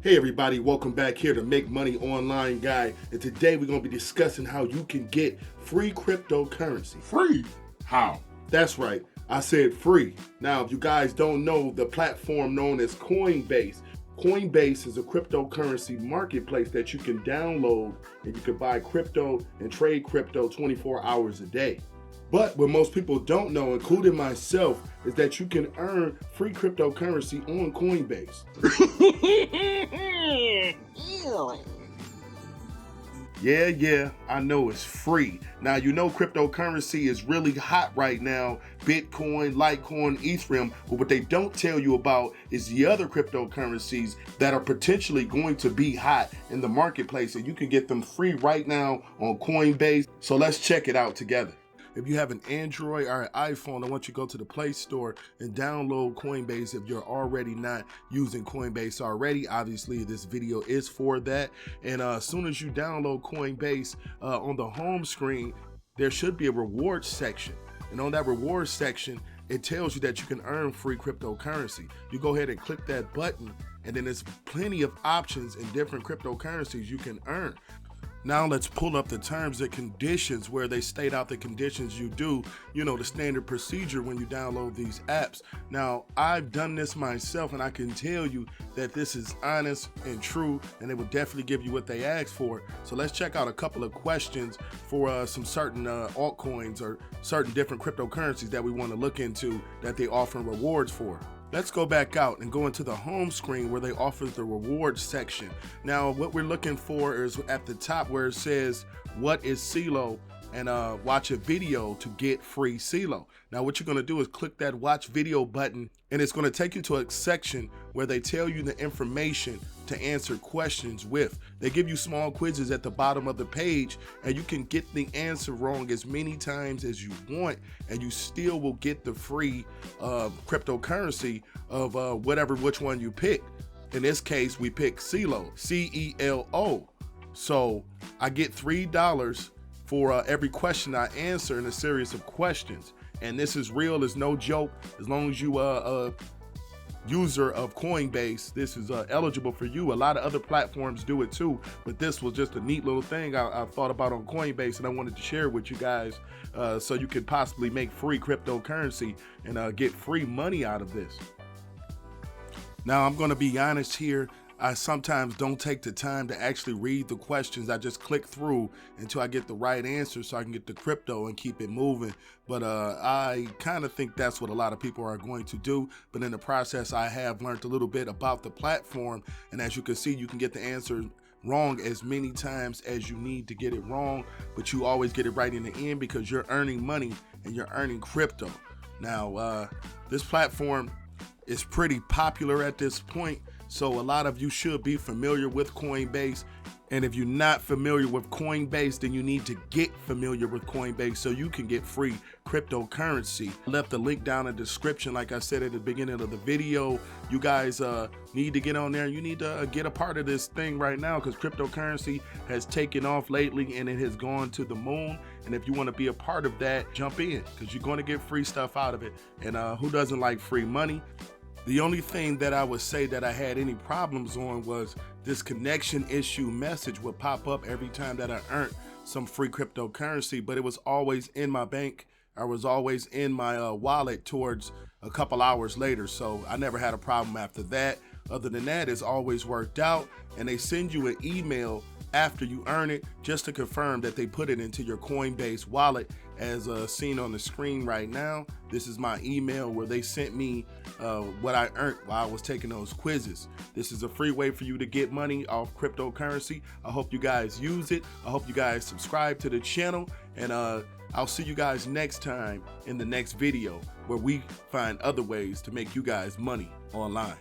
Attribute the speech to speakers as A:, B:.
A: Hey everybody, welcome back here to Make Money Online Guy, and today we're going to be discussing how you can get free cryptocurrency.
B: Free? How?
A: That's right, I said free. Now, if you guys don't know the platform known as Coinbase, Coinbase is a cryptocurrency marketplace that you can download and you can buy crypto and trade crypto 24 hours a day. But what most people don't know, including myself, is that you can earn free cryptocurrency on Coinbase. Yeah, I know it's free. Now, you know cryptocurrency is really hot right now. Bitcoin, Litecoin, Ethereum. But what they don't tell you about is the other cryptocurrencies that are potentially going to be hot in the marketplace. And you can get them free right now on Coinbase. So let's check it out together. If you have an Android or an iPhone, I want you to go to the Play Store and download Coinbase if you're already not using Coinbase already. Obviously, this video is for that. And as soon as you download Coinbase, on the home screen, there should be a rewards section. And on that rewards section, it tells you that you can earn free cryptocurrency. You go ahead and click that button, and then there's plenty of options in different cryptocurrencies you can earn. Now let's pull up the terms and conditions where they state out the conditions you do, the standard procedure when you download these apps. Now, I've done this myself and I can tell you that this is honest and true, and they will definitely give you what they ask for. So let's check out a couple of questions for some certain altcoins or certain different cryptocurrencies that we want to look into that they offer rewards for. Let's go back out and go into the home screen where they offer the rewards section. Now, what we're looking for is at the top where it says, what is CeeLo? And watch a video to get free CeeLo. Now, what you're gonna do is click that watch video button, and it's gonna take you to a section where they tell you the information to answer questions with. They give you small quizzes at the bottom of the page, and you can get the answer wrong as many times as you want, and you still will get the free cryptocurrency of which one you pick. In this case, we pick CeeLo, C-E-L-O. So I get $3 for every question I answer in a series of questions. And this is real, it's no joke. As long as you a user of Coinbase, this is eligible for you. A lot of other platforms do it too, but this was just a neat little thing I thought about on Coinbase, and I wanted to share with you guys so you could possibly make free cryptocurrency and get free money out of this. Now, I'm gonna be honest here. I sometimes don't take the time to actually read the questions. I just click through until I get the right answer so I can get the crypto and keep it moving. But I kind of think that's what a lot of people are going to do. But in the process, I have learned a little bit about the platform. And as you can see, you can get the answer wrong as many times as you need to get it wrong. But you always get it right in the end because you're earning money and you're earning crypto. Now, this platform is pretty popular at this point. So a lot of you should be familiar with Coinbase. And if you're not familiar with Coinbase, then you need to get familiar with Coinbase so you can get free cryptocurrency. I left the link down in the description. Like I said at the beginning of the video, you guys need to get on there. You need to get a part of this thing right now because cryptocurrency has taken off lately and it has gone to the moon. And if you want to be a part of that, jump in because you're going to get free stuff out of it. And who doesn't like free money? The only thing that I would say that I had any problems on was this connection issue message would pop up every time that I earned some free cryptocurrency, but it was always in my bank. I was always in my wallet towards a couple hours later. So I never had a problem after that. Other than that, it's always worked out. And they send you an email after you earn it just to confirm that they put it into your Coinbase wallet as seen on the screen right now. This is my email where they sent me what I earned while I was taking those quizzes. This is a free way for you to get money off cryptocurrency. I hope you guys use it. I hope you guys subscribe to the channel, and I'll see you guys next time in the next video where we find other ways to make you guys money online.